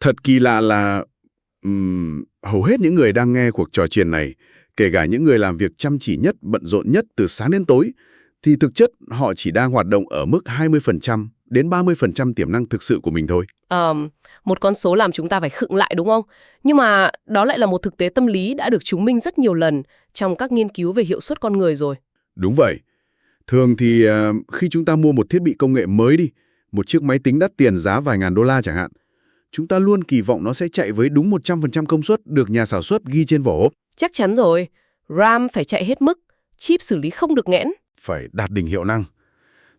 Thật kỳ lạ là hầu hết những người đang nghe cuộc trò chuyện này, kể cả những người làm việc chăm chỉ nhất, bận rộn nhất từ sáng đến tối, thì thực chất họ chỉ đang hoạt động ở mức 20% đến 30% tiềm năng thực sự của mình thôi. Một con số làm chúng ta phải khựng lại đúng không? Nhưng mà đó lại là một thực tế tâm lý đã được chứng minh rất nhiều lần trong các nghiên cứu về hiệu suất con người rồi. Đúng vậy. Thường thì khi chúng ta mua một thiết bị công nghệ mới đi, một chiếc máy tính đắt tiền giá vài ngàn đô la chẳng hạn, chúng ta luôn kỳ vọng nó sẽ chạy với đúng 100% công suất được nhà sản xuất ghi trên vỏ hộp. Chắc chắn rồi, RAM phải chạy hết mức, chip xử lý không được nghẽn. Phải đạt đỉnh hiệu năng.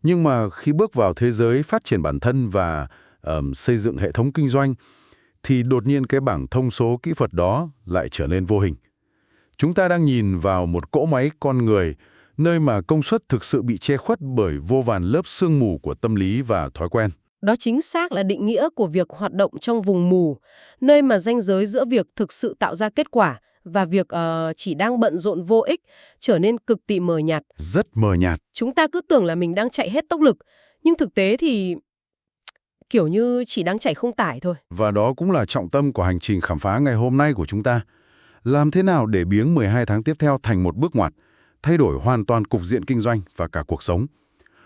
Nhưng mà khi bước vào thế giới phát triển bản thân và xây dựng hệ thống kinh doanh, thì đột nhiên cái bảng thông số kỹ thuật đó lại trở nên vô hình. Chúng ta đang nhìn vào một cỗ máy con người, nơi mà công suất thực sự bị che khuất bởi vô vàn lớp sương mù của tâm lý và thói quen. Đó chính xác là định nghĩa của việc hoạt động trong vùng mù, nơi mà ranh giới giữa việc thực sự tạo ra kết quả và việc chỉ đang bận rộn vô ích trở nên cực kỳ mờ nhạt. Rất mờ nhạt. Chúng ta cứ tưởng là mình đang chạy hết tốc lực, nhưng thực tế thì kiểu như chỉ đang chạy không tải thôi. Và đó cũng là trọng tâm của hành trình khám phá ngày hôm nay của chúng ta. Làm thế nào để biến 12 tháng tiếp theo thành một bước ngoặt, thay đổi hoàn toàn cục diện kinh doanh và cả cuộc sống.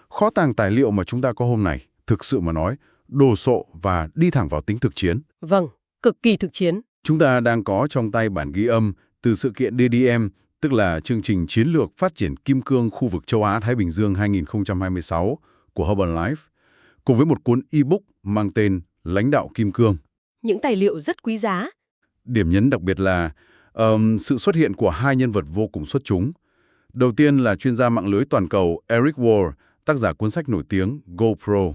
Kho tàng tài liệu mà chúng ta có hôm nay, thực sự mà nói, đồ sộ và đi thẳng vào tính thực chiến. Vâng, cực kỳ thực chiến. Chúng ta đang có trong tay bản ghi âm từ sự kiện DDM, tức là chương trình chiến lược phát triển kim cương khu vực châu Á-Thái Bình Dương 2026 của Herbalife, cùng với một cuốn e-book mang tên Lãnh đạo Kim Cương. Những tài liệu rất quý giá. Điểm nhấn đặc biệt là sự xuất hiện của hai nhân vật vô cùng xuất chúng. Đầu tiên là chuyên gia mạng lưới toàn cầu Eric Ward, tác giả cuốn sách nổi tiếng GoPro.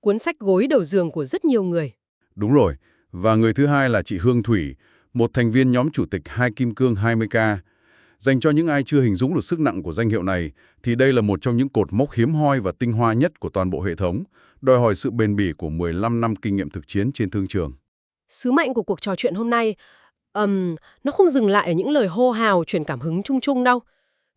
Cuốn sách gối đầu giường của rất nhiều người. Đúng rồi. Và người thứ hai là chị Hương Thủy, một thành viên nhóm chủ tịch Hai Kim Cương 20K. Dành cho những ai chưa hình dung được sức nặng của danh hiệu này, thì đây là một trong những cột mốc hiếm hoi và tinh hoa nhất của toàn bộ hệ thống, đòi hỏi sự bền bỉ của 15 năm kinh nghiệm thực chiến trên thương trường. Sứ mệnh của cuộc trò chuyện hôm nay, nó không dừng lại ở những lời hô hào truyền cảm hứng chung chung đâu.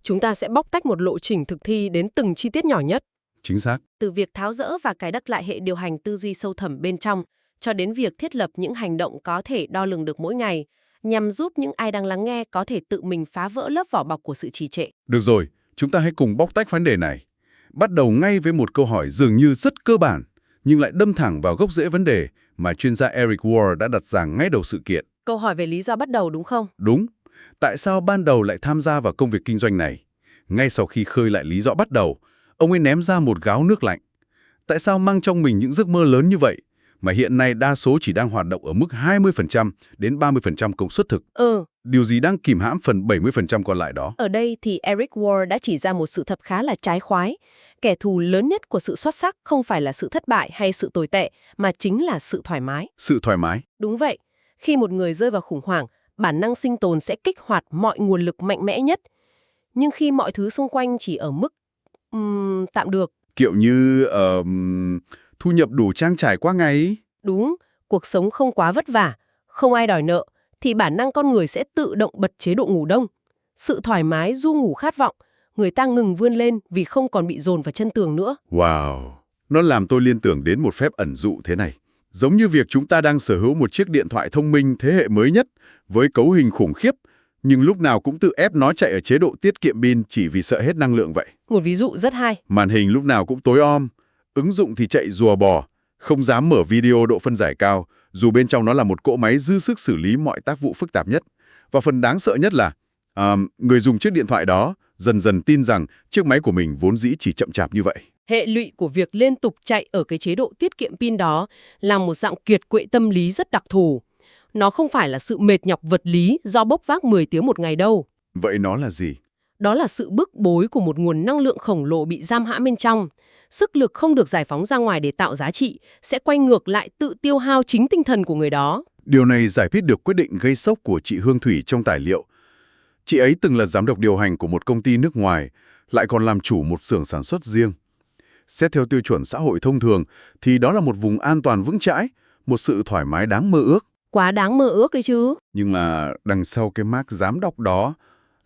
Chúng ta sẽ bóc tách một lộ trình thực thi đến từng chi tiết nhỏ nhất. Chính xác. Từ việc tháo dỡ và cài đặt lại hệ điều hành tư duy sâu thẳm bên trong, cho đến việc thiết lập những hành động có thể đo lường được mỗi ngày, nhằm giúp những ai đang lắng nghe có thể tự mình phá vỡ lớp vỏ bọc của sự trì trệ. Được rồi, chúng ta hãy cùng bóc tách vấn đề này. Bắt đầu ngay với một câu hỏi dường như rất cơ bản, nhưng lại đâm thẳng vào gốc rễ vấn đề mà chuyên gia Eric Ward đã đặt ra ngay đầu sự kiện. Câu hỏi về lý do bắt đầu đúng không? Đúng. Tại sao ban đầu lại tham gia vào công việc kinh doanh này? Ngay sau khi khơi lại lý do bắt đầu, ông ấy ném ra một gáo nước lạnh. Tại sao mang trong mình những giấc mơ lớn như vậy, mà hiện nay đa số chỉ đang hoạt động ở mức 20% đến 30% công suất thực? Điều gì đang kìm hãm phần 70% còn lại đó? Ở đây thì Eric Ward đã chỉ ra một sự thật khá là trái khoái. Kẻ thù lớn nhất của sự xuất sắc không phải là sự thất bại hay sự tồi tệ, mà chính là sự thoải mái. Sự thoải mái? Đúng vậy. Khi một người rơi vào khủng hoảng, bản năng sinh tồn sẽ kích hoạt mọi nguồn lực mạnh mẽ nhất. Nhưng khi mọi thứ xung quanh chỉ ở mức tạm được. Kiểu như thu nhập đủ trang trải qua ngày. Đúng, cuộc sống không quá vất vả, không ai đòi nợ, thì bản năng con người sẽ tự động bật chế độ ngủ đông. Sự thoải mái du ngủ khát vọng, người ta ngừng vươn lên vì không còn bị dồn vào chân tường nữa. Wow, nó làm tôi liên tưởng đến một phép ẩn dụ thế này. Giống như việc chúng ta đang sở hữu một chiếc điện thoại thông minh thế hệ mới nhất, với cấu hình khủng khiếp, nhưng lúc nào cũng tự ép nó chạy ở chế độ tiết kiệm pin chỉ vì sợ hết năng lượng vậy. Một ví dụ rất hay. Màn hình lúc nào cũng tối om, ứng dụng thì chạy rùa bò, không dám mở video độ phân giải cao, dù bên trong nó là một cỗ máy dư sức xử lý mọi tác vụ phức tạp nhất. Và phần đáng sợ nhất là, người dùng chiếc điện thoại đó dần dần tin rằng chiếc máy của mình vốn dĩ chỉ chậm chạp như vậy. Hệ lụy của việc liên tục chạy ở cái chế độ tiết kiệm pin đó là một dạng kiệt quệ tâm lý rất đặc thù. Nó không phải là sự mệt nhọc vật lý do bốc vác 10 tiếng một ngày đâu. Vậy nó là gì? Đó là sự bức bối của một nguồn năng lượng khổng lồ bị giam hãm bên trong. Sức lực không được giải phóng ra ngoài để tạo giá trị, sẽ quay ngược lại tự tiêu hao chính tinh thần của người đó. Điều này giải thích được quyết định gây sốc của chị Hương Thủy trong tài liệu. Chị ấy từng là giám đốc điều hành của một công ty nước ngoài, lại còn làm chủ một xưởng sản xuất riêng. Xét theo tiêu chuẩn xã hội thông thường, thì đó là một vùng an toàn vững chãi, một sự thoải mái đáng mơ ước. Quá đáng mơ ước đấy chứ. Nhưng là đằng sau cái mác giám đốc đó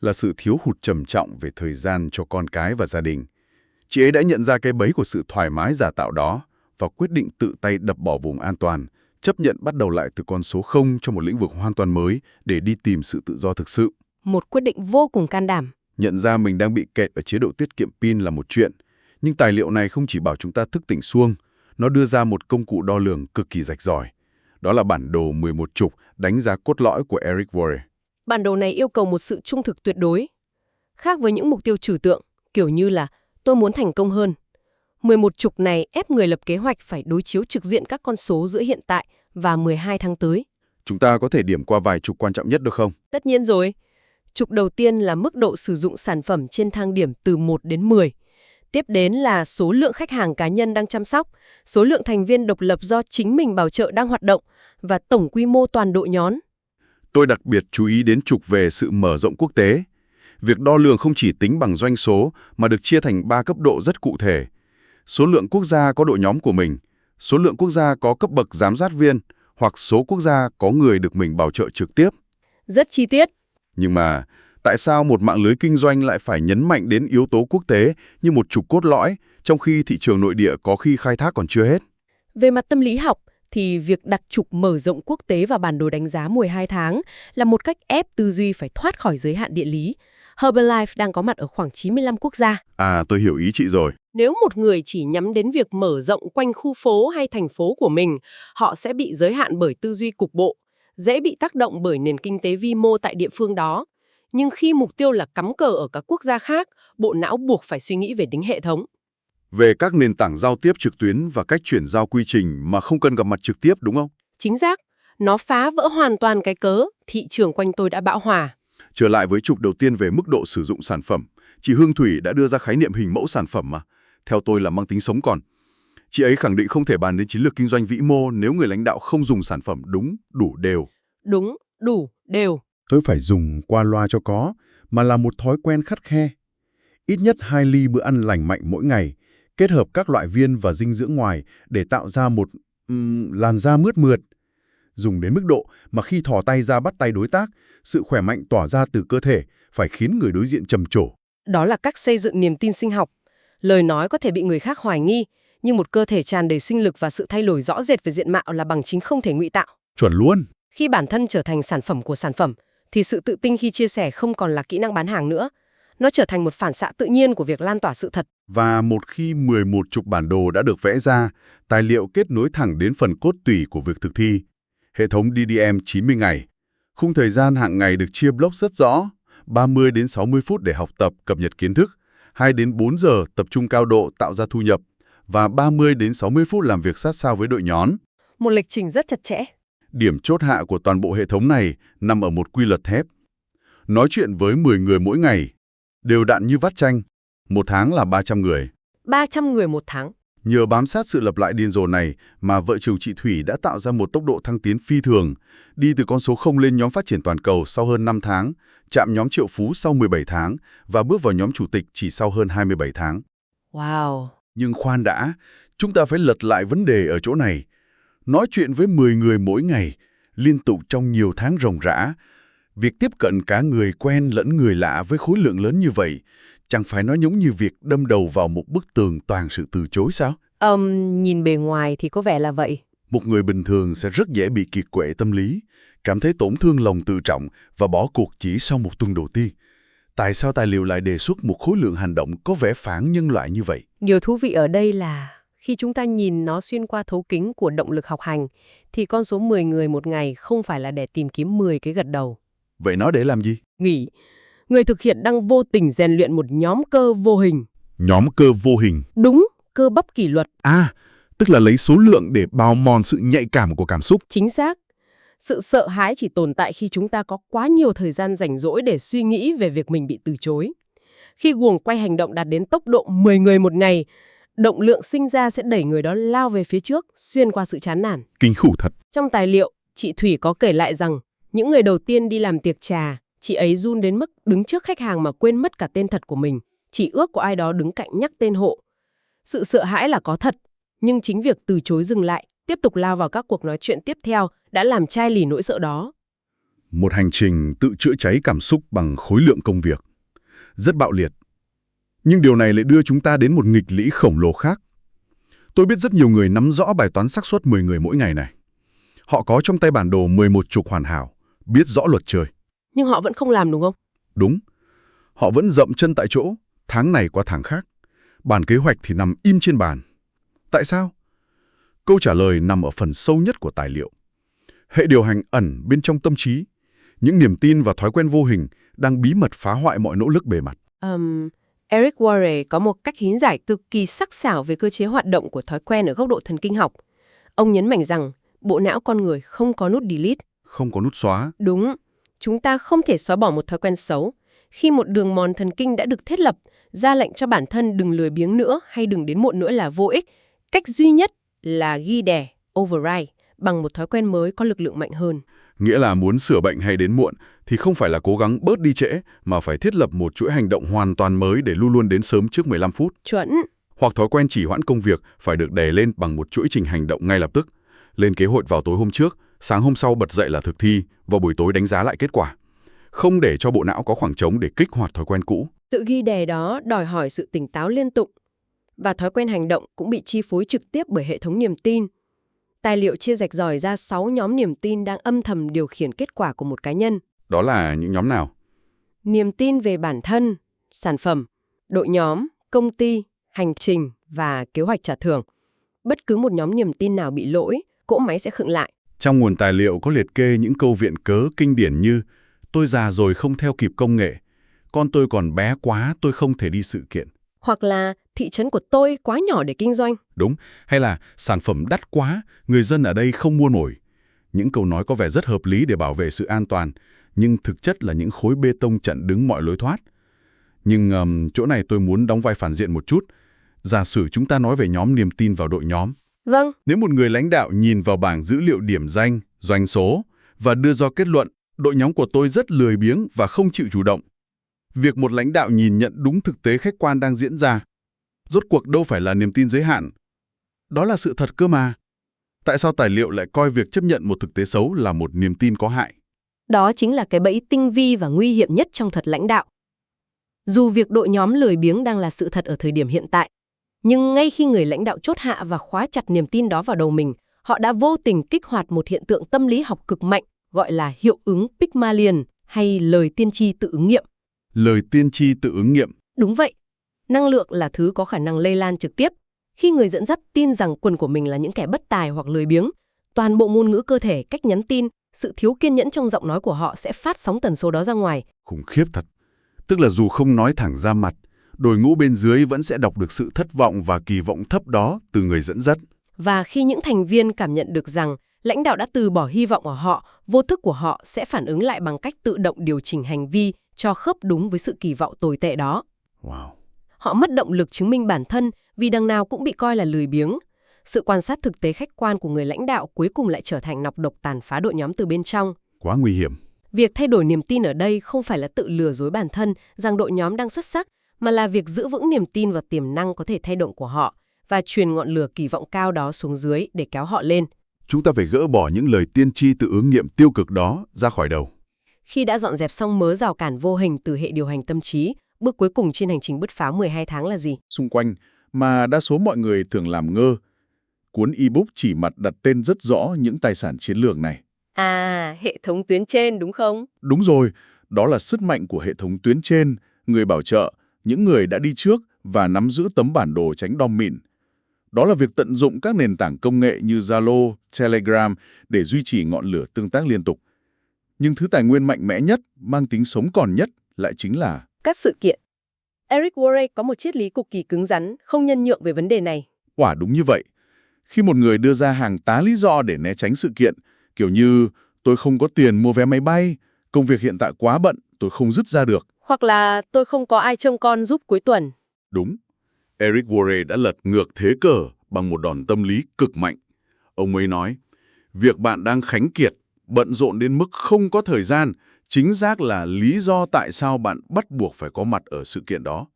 là sự thiếu hụt trầm trọng về thời gian cho con cái và gia đình. Chị ấy đã nhận ra cái bẫy của sự thoải mái giả tạo đó và quyết định tự tay đập bỏ vùng an toàn, chấp nhận bắt đầu lại từ con số 0 trong một lĩnh vực hoàn toàn mới để đi tìm sự tự do thực sự. Một quyết định vô cùng can đảm. Nhận ra mình đang bị kẹt ở chế độ tiết kiệm pin là một chuyện, nhưng tài liệu này không chỉ bảo chúng ta thức tỉnh suông, nó đưa ra một công cụ đo lường cực kỳ rạch ròi. Đó là bản đồ 11 trục đánh giá cốt lõi của Eric Worre. Bản đồ này yêu cầu một sự trung thực tuyệt đối. Khác với những mục tiêu trừu tượng, kiểu như là tôi muốn thành công hơn. 11 trục này ép người lập kế hoạch phải đối chiếu trực diện các con số giữa hiện tại và 12 tháng tới. Chúng ta có thể điểm qua vài trục quan trọng nhất được không? Tất nhiên rồi. Trục đầu tiên là mức độ sử dụng sản phẩm trên thang điểm từ 1 đến 10. Tiếp đến là số lượng khách hàng cá nhân đang chăm sóc, số lượng thành viên độc lập do chính mình bảo trợ đang hoạt động và tổng quy mô toàn đội nhóm. Tôi đặc biệt chú ý đến trục về sự mở rộng quốc tế. Việc đo lường không chỉ tính bằng doanh số mà được chia thành 3 cấp độ rất cụ thể. Số lượng quốc gia có đội nhóm của mình, số lượng quốc gia có cấp bậc giám sát viên, hoặc số quốc gia có người được mình bảo trợ trực tiếp. Rất chi tiết. Nhưng mà, tại sao một mạng lưới kinh doanh lại phải nhấn mạnh đến yếu tố quốc tế như một trục cốt lõi, trong khi thị trường nội địa có khi khai thác còn chưa hết? Về mặt tâm lý học, thì việc đặt trục mở rộng quốc tế vào bản đồ đánh giá 12 tháng là một cách ép tư duy phải thoát khỏi giới hạn địa lý. Herbalife đang có mặt ở khoảng 95 quốc gia. À, tôi hiểu ý chị rồi. Nếu một người chỉ nhắm đến việc mở rộng quanh khu phố hay thành phố của mình, họ sẽ bị giới hạn bởi tư duy cục bộ, dễ bị tác động bởi nền kinh tế vi mô tại địa phương đó. Nhưng khi mục tiêu là cắm cờ ở các quốc gia khác, bộ não buộc phải suy nghĩ về tính hệ thống. Về các nền tảng giao tiếp trực tuyến và cách chuyển giao quy trình mà không cần gặp mặt trực tiếp, đúng không? Chính xác, nó phá vỡ hoàn toàn cái cớ thị trường quanh tôi đã bão hòa. Trở lại với trục đầu tiên về mức độ sử dụng sản phẩm, chị Hương Thủy đã đưa ra khái niệm hình mẫu sản phẩm mà, theo tôi là mang tính sống còn. Chị ấy khẳng định không thể bàn đến chiến lược kinh doanh vĩ mô nếu người lãnh đạo không dùng sản phẩm đúng, đủ, đều. Đúng, đủ, đều. Tôi phải dùng qua loa cho có, mà là một thói quen khắt khe. Ít nhất 2 ly bữa ăn lành mạnh mỗi ngày, kết hợp các loại viên và dinh dưỡng ngoài để tạo ra một làn da mướt mượt. Dùng đến mức độ mà khi thò tay ra bắt tay đối tác, sự khỏe mạnh tỏa ra từ cơ thể phải khiến người đối diện trầm trồ. Đó là cách xây dựng niềm tin sinh học. Lời nói có thể bị người khác hoài nghi, nhưng một cơ thể tràn đầy sinh lực và sự thay đổi rõ rệt về diện mạo là bằng chứng không thể ngụy tạo. Chuẩn luôn. Khi bản thân trở thành sản phẩm của sản phẩm, thì sự tự tin khi chia sẻ không còn là kỹ năng bán hàng nữa. Nó trở thành một phản xạ tự nhiên của việc lan tỏa sự thật. Và một khi 11 trục bản đồ đã được vẽ ra, tài liệu kết nối thẳng đến phần cốt tủy của việc thực thi. Hệ thống DDM 90 ngày. Khung thời gian hàng ngày được chia block rất rõ, 30 đến 60 phút để học tập, cập nhật kiến thức, 2 đến 4 giờ tập trung cao độ tạo ra thu nhập, và 30 đến 60 phút làm việc sát sao với đội nhóm. Một lịch trình rất chặt chẽ. Điểm chốt hạ của toàn bộ hệ thống này nằm ở một quy luật thép. Nói chuyện với 10 người mỗi ngày, đều đặn như vắt chanh, một tháng là 300 người. 300 người một tháng. Nhờ bám sát sự lặp lại điên rồ này mà vợ chồng chị Thủy đã tạo ra một tốc độ thăng tiến phi thường, đi từ con số 0 lên nhóm phát triển toàn cầu sau hơn 5 tháng, chạm nhóm triệu phú sau 17 tháng và bước vào nhóm chủ tịch chỉ sau hơn 27 tháng. Wow! Nhưng khoan đã, chúng ta phải lật lại vấn đề ở chỗ này. Nói chuyện với 10 người mỗi ngày, liên tục trong nhiều tháng ròng rã, việc tiếp cận cả người quen lẫn người lạ với khối lượng lớn như vậy, chẳng phải nó giống như việc đâm đầu vào một bức tường toàn sự từ chối sao? Nhìn bề ngoài thì có vẻ là vậy. Một người bình thường sẽ rất dễ bị kiệt quệ tâm lý, cảm thấy tổn thương lòng tự trọng và bỏ cuộc chỉ sau một tuần đầu tiên. Tại sao tài liệu lại đề xuất một khối lượng hành động có vẻ phản nhân loại như vậy? Điều thú vị ở đây là khi chúng ta nhìn nó xuyên qua thấu kính của động lực học hành, thì con số 10 người một ngày không phải là để tìm kiếm 10 cái gật đầu. Vậy nó để làm gì? Nghỉ. Người thực hiện đang vô tình rèn luyện một nhóm cơ vô hình. Nhóm cơ vô hình. Đúng, cơ bắp kỷ luật. À, tức là lấy số lượng để bào mòn sự nhạy cảm của cảm xúc. Chính xác. Sự sợ hãi chỉ tồn tại khi chúng ta có quá nhiều thời gian rảnh rỗi để suy nghĩ về việc mình bị từ chối. Khi guồng quay hành động đạt đến tốc độ 10 người một ngày, động lượng sinh ra sẽ đẩy người đó lao về phía trước, xuyên qua sự chán nản. Kinh khủng thật. Trong tài liệu, chị Thủy có kể lại rằng, những người đầu tiên đi làm tiệc trà, chị ấy run đến mức đứng trước khách hàng mà quên mất cả tên thật của mình, chỉ ước có ai đó đứng cạnh nhắc tên hộ. Sự sợ hãi là có thật, nhưng chính việc từ chối dừng lại, tiếp tục lao vào các cuộc nói chuyện tiếp theo đã làm chai lì nỗi sợ đó. Một hành trình tự chữa cháy cảm xúc bằng khối lượng công việc. Rất bạo liệt. Nhưng điều này lại đưa chúng ta đến một nghịch lý khổng lồ khác. Tôi biết rất nhiều người nắm rõ bài toán xác suất 10 người mỗi ngày này. Họ có trong tay bản đồ 11 trục hoàn hảo, biết rõ luật chơi. Nhưng họ vẫn không làm đúng không? Đúng. Họ vẫn dậm chân tại chỗ, tháng này qua tháng khác. Bản kế hoạch thì nằm im trên bàn. Tại sao? Câu trả lời nằm ở phần sâu nhất của tài liệu. Hệ điều hành ẩn bên trong tâm trí. Những niềm tin và thói quen vô hình đang bí mật phá hoại mọi nỗ lực bề mặt. Eric Worre có một cách lý giải cực kỳ sắc sảo về cơ chế hoạt động của thói quen ở góc độ thần kinh học. Ông nhấn mạnh rằng bộ não con người không có nút delete. Không có nút xóa. Đúng, chúng ta không thể xóa bỏ một thói quen xấu. Khi một đường mòn thần kinh đã được thiết lập, ra lệnh cho bản thân đừng lười biếng nữa hay đừng đến muộn nữa là vô ích. Cách duy nhất là ghi đè, override, bằng một thói quen mới có lực lượng mạnh hơn. Nghĩa là muốn sửa bệnh hay đến muộn thì không phải là cố gắng bớt đi trễ, mà phải thiết lập một chuỗi hành động hoàn toàn mới để luôn luôn đến sớm trước 15 phút. Chuẩn. Hoặc thói quen trì hoãn công việc phải được đè lên bằng một chuỗi trình hành động ngay lập tức. Lên kế hoạch vào tối hôm trước, sáng hôm sau bật dậy là thực thi, vào buổi tối đánh giá lại kết quả. Không để cho bộ não có khoảng trống để kích hoạt thói quen cũ. Sự ghi đè đó đòi hỏi sự tỉnh táo liên tục. Và thói quen hành động cũng bị chi phối trực tiếp bởi hệ thống niềm tin. Tài liệu chia rạch ròi ra 6 nhóm niềm tin đang âm thầm điều khiển kết quả của một cá nhân. Đó là những nhóm nào? Niềm tin về bản thân, sản phẩm, đội nhóm, công ty, hành trình và kế hoạch trả thưởng. Bất cứ một nhóm niềm tin nào bị lỗi, cỗ máy sẽ khựng lại. Trong nguồn tài liệu có liệt kê những câu viện cớ kinh điển như tôi già rồi không theo kịp công nghệ, con tôi còn bé quá tôi không thể đi sự kiện. Hoặc là thị trấn của tôi quá nhỏ để kinh doanh. Đúng, hay là sản phẩm đắt quá, người dân ở đây không mua nổi. Những câu nói có vẻ rất hợp lý để bảo vệ sự an toàn, nhưng thực chất là những khối bê tông chặn đứng mọi lối thoát. Nhưng chỗ này tôi muốn đóng vai phản diện một chút. Giả sử chúng ta nói về nhóm niềm tin vào đội nhóm. Vâng. Nếu một người lãnh đạo nhìn vào bảng dữ liệu điểm danh, doanh số và đưa ra kết luận đội nhóm của tôi rất lười biếng và không chịu chủ động. Việc một lãnh đạo nhìn nhận đúng thực tế khách quan đang diễn ra, rốt cuộc đâu phải là niềm tin giới hạn. Đó là sự thật cơ mà. Tại sao tài liệu lại coi việc chấp nhận một thực tế xấu là một niềm tin có hại? Đó chính là cái bẫy tinh vi và nguy hiểm nhất trong thuật lãnh đạo. Dù việc đội nhóm lười biếng đang là sự thật ở thời điểm hiện tại, nhưng ngay khi người lãnh đạo chốt hạ và khóa chặt niềm tin đó vào đầu mình, họ đã vô tình kích hoạt một hiện tượng tâm lý học cực mạnh gọi là hiệu ứng Pygmalion hay lời tiên tri tự ứng nghiệm. Lời tiên tri tự ứng nghiệm. Đúng vậy. Năng lượng là thứ có khả năng lây lan trực tiếp. Khi người dẫn dắt tin rằng quần của mình là những kẻ bất tài hoặc lười biếng, toàn bộ ngôn ngữ cơ thể, cách nhắn tin, sự thiếu kiên nhẫn trong giọng nói của họ sẽ phát sóng tần số đó ra ngoài. Khủng khiếp thật. Tức là dù không nói thẳng ra mặt, đội ngũ bên dưới vẫn sẽ đọc được sự thất vọng và kỳ vọng thấp đó từ người dẫn dắt. Và khi những thành viên cảm nhận được rằng lãnh đạo đã từ bỏ hy vọng ở họ, vô thức của họ sẽ phản ứng lại bằng cách tự động điều chỉnh hành vi cho khớp đúng với sự kỳ vọng tồi tệ đó. Wow. Họ mất động lực chứng minh bản thân vì đằng nào cũng bị coi là lười biếng. Sự quan sát thực tế khách quan của người lãnh đạo cuối cùng lại trở thành nọc độc tàn phá đội nhóm từ bên trong. Quá nguy hiểm. Việc thay đổi niềm tin ở đây không phải là tự lừa dối bản thân rằng đội nhóm đang xuất sắc, mà là việc giữ vững niềm tin vào tiềm năng có thể thay động của họ và truyền ngọn lửa kỳ vọng cao đó xuống dưới để kéo họ lên. Chúng ta phải gỡ bỏ những lời tiên tri tự ứng nghiệm tiêu cực đó ra khỏi đầu. Khi đã dọn dẹp xong mớ rào cản vô hình từ hệ điều hành tâm trí, bước cuối cùng trên hành trình bứt phá 12 tháng là gì? Xung quanh mà đa số mọi người thường làm ngơ. Cuốn ebook chỉ mặt đặt tên rất rõ những tài sản chiến lược này. À, hệ thống tuyến trên đúng không? Đúng rồi, đó là sức mạnh của hệ thống tuyến trên, người bảo trợ, những người đã đi trước và nắm giữ tấm bản đồ tránh đom mịn. Đó là việc tận dụng các nền tảng công nghệ như Zalo, Telegram để duy trì ngọn lửa tương tác liên tục. Nhưng thứ tài nguyên mạnh mẽ nhất, mang tính sống còn nhất lại chính là các sự kiện. Eric Worre có một triết lý cực kỳ cứng rắn, không nhân nhượng về vấn đề này. quả đúng như vậy. Khi một người đưa ra hàng tá lý do để né tránh sự kiện, kiểu như tôi không có tiền mua vé máy bay, công việc hiện tại quá bận, tôi không dứt ra được. Hoặc là tôi không có ai trông con giúp cuối tuần. Đúng. Eric Worre đã lật ngược thế cờ bằng một đòn tâm lý cực mạnh. Ông ấy nói, việc bạn đang khánh kiệt, bận rộn đến mức không có thời gian, chính xác là lý do tại sao bạn bắt buộc phải có mặt ở sự kiện đó.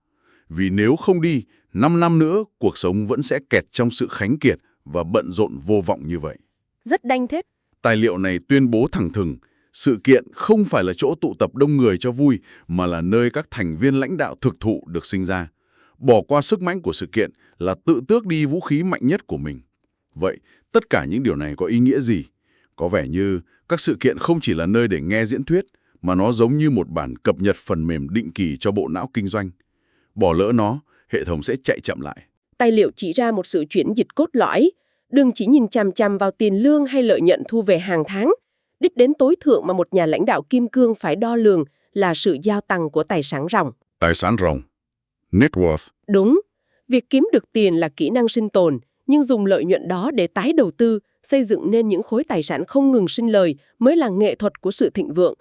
Vì nếu không đi, 5 năm nữa, cuộc sống vẫn sẽ kẹt trong sự khánh kiệt và bận rộn vô vọng như vậy. Rất đanh thép. Tài liệu này tuyên bố thẳng thừng, sự kiện không phải là chỗ tụ tập đông người cho vui, mà là nơi các thành viên lãnh đạo thực thụ được sinh ra. Bỏ qua sức mạnh của sự kiện là tự tước đi vũ khí mạnh nhất của mình. Vậy, tất cả những điều này có ý nghĩa gì? Có vẻ như các sự kiện không chỉ là nơi để nghe diễn thuyết, mà nó giống như một bản cập nhật phần mềm định kỳ cho bộ não kinh doanh. Bỏ lỡ nó, hệ thống sẽ chạy chậm lại. Tài liệu chỉ ra một sự chuyển dịch cốt lõi. Đừng chỉ nhìn chằm chằm vào tiền lương hay lợi nhuận thu về hàng tháng. Đích đến tối thượng mà một nhà lãnh đạo kim cương phải đo lường là sự gia tăng của tài sản ròng. Tài sản ròng, net worth. Đúng, việc kiếm được tiền là kỹ năng sinh tồn, nhưng dùng lợi nhuận đó để tái đầu tư, xây dựng nên những khối tài sản không ngừng sinh lời mới là nghệ thuật của sự thịnh vượng.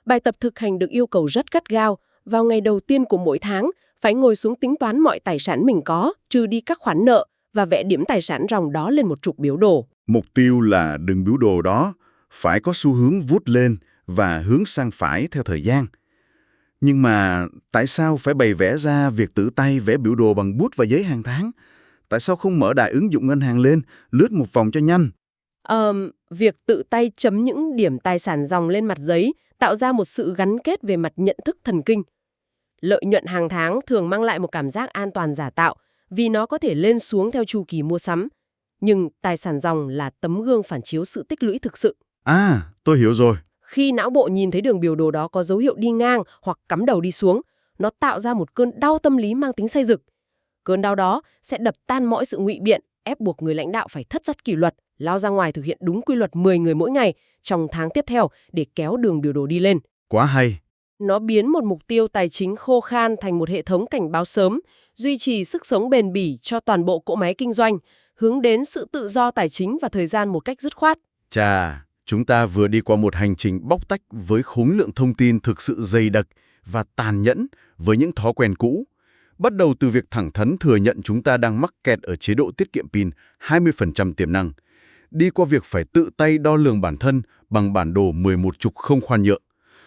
Bài tập thực hành được yêu cầu rất gắt gao. Vào ngày đầu tiên của mỗi tháng, phải ngồi xuống tính toán mọi tài sản mình có, trừ đi các khoản nợ và vẽ điểm tài sản ròng đó lên một trục biểu đồ. Mục tiêu là đường biểu đồ đó phải có xu hướng vút lên và hướng sang phải theo thời gian. Nhưng mà tại sao phải bày vẽ ra việc tự tay vẽ biểu đồ bằng bút và giấy hàng tháng? Tại sao không mở đại ứng dụng ngân hàng lên, lướt một vòng cho nhanh? Việc tự tay chấm những điểm tài sản ròng lên mặt giấy tạo ra một sự gắn kết về mặt nhận thức thần kinh. Lợi nhuận hàng tháng thường mang lại một cảm giác an toàn giả tạo vì nó có thể lên xuống theo chu kỳ mua sắm. Nhưng tài sản ròng là tấm gương phản chiếu sự tích lũy thực sự. À, tôi hiểu rồi. Khi não bộ nhìn thấy đường biểu đồ đó có dấu hiệu đi ngang hoặc cắm đầu đi xuống, nó tạo ra một cơn đau tâm lý mang tính xây dựng. Cơn đau đó sẽ đập tan mọi sự ngụy biện, ép buộc người lãnh đạo phải thắt dắt kỷ luật, lao ra ngoài thực hiện đúng quy luật 10 người mỗi ngày trong tháng tiếp theo để kéo đường biểu đồ đi lên. Quá hay. Nó biến một mục tiêu tài chính khô khan thành một hệ thống cảnh báo sớm, duy trì sức sống bền bỉ cho toàn bộ cỗ máy kinh doanh, hướng đến sự tự do tài chính và thời gian một cách dứt khoát. Chà, chúng ta vừa đi qua một hành trình bóc tách với khối lượng thông tin thực sự dày đặc và tàn nhẫn với những thói quen cũ. Bắt đầu từ việc thẳng thắn thừa nhận chúng ta đang mắc kẹt ở chế độ tiết kiệm pin 20% tiềm năng, đi qua việc phải tự tay đo lường bản thân bằng bản đồ 11 trục không khoan nhượng,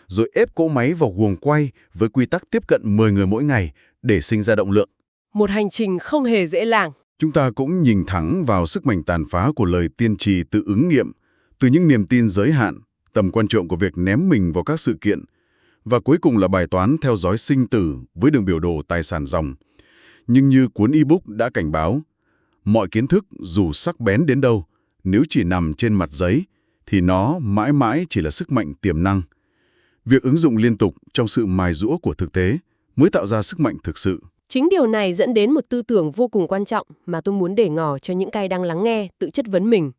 rồi ép cỗ máy vào guồng quay với quy tắc tiếp cận 10 người mỗi ngày để sinh ra động lượng. Một hành trình không hề dễ dàng. Chúng ta cũng nhìn thẳng vào sức mạnh tàn phá của lời tiên tri tự ứng nghiệm, từ những niềm tin giới hạn, tầm quan trọng của việc ném mình vào các sự kiện, và cuối cùng là bài toán theo dõi sinh tử với đường biểu đồ tài sản ròng. Nhưng như cuốn ebook đã cảnh báo, mọi kiến thức dù sắc bén đến đâu, nếu chỉ nằm trên mặt giấy, thì nó mãi mãi chỉ là sức mạnh tiềm năng. Việc ứng dụng liên tục trong sự mài giũa của thực tế mới tạo ra sức mạnh thực sự. Chính điều này dẫn đến một tư tưởng vô cùng quan trọng mà tôi muốn để ngỏ cho những ai đang lắng nghe tự chất vấn mình.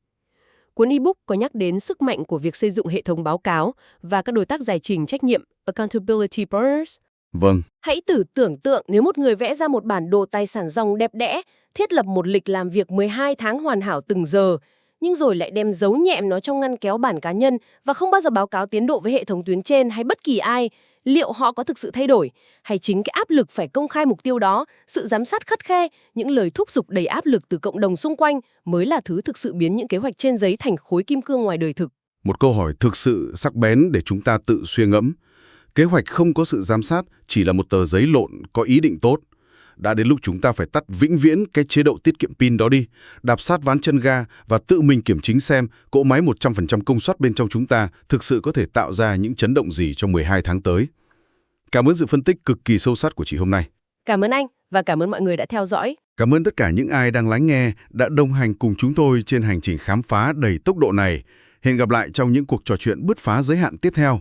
Cuốn ebook có nhắc đến sức mạnh của việc xây dựng hệ thống báo cáo và các đối tác giải trình trách nhiệm, accountability partners. Vâng. Hãy tưởng tượng nếu một người vẽ ra một bản đồ tài sản ròng đẹp đẽ, thiết lập một lịch làm việc 12 tháng hoàn hảo từng giờ, nhưng rồi lại đem giấu nhẹm nó trong ngăn kéo bản cá nhân và không bao giờ báo cáo tiến độ với hệ thống tuyến trên hay bất kỳ ai. Liệu họ có thực sự thay đổi? Hay chính cái áp lực phải công khai mục tiêu đó, sự giám sát khắt khe, những lời thúc giục đầy áp lực từ cộng đồng xung quanh mới là thứ thực sự biến những kế hoạch trên giấy thành khối kim cương ngoài đời thực? Một câu hỏi thực sự sắc bén để chúng ta tự suy ngẫm. Kế hoạch không có sự giám sát chỉ là một tờ giấy lộn có ý định tốt. Đã đến lúc chúng ta phải tắt vĩnh viễn cái chế độ tiết kiệm pin đó đi, đạp sát ván chân ga và tự mình kiểm chứng xem cỗ máy 100% công suất bên trong chúng ta thực sự có thể tạo ra những chấn động gì trong 12 tháng tới. Cảm ơn sự phân tích cực kỳ sâu sắc của chị hôm nay. Cảm ơn anh và cảm ơn mọi người đã theo dõi. Cảm ơn tất cả những ai đang lắng nghe, đã đồng hành cùng chúng tôi trên hành trình khám phá đầy tốc độ này. Hẹn gặp lại trong những cuộc trò chuyện bứt phá giới hạn tiếp theo.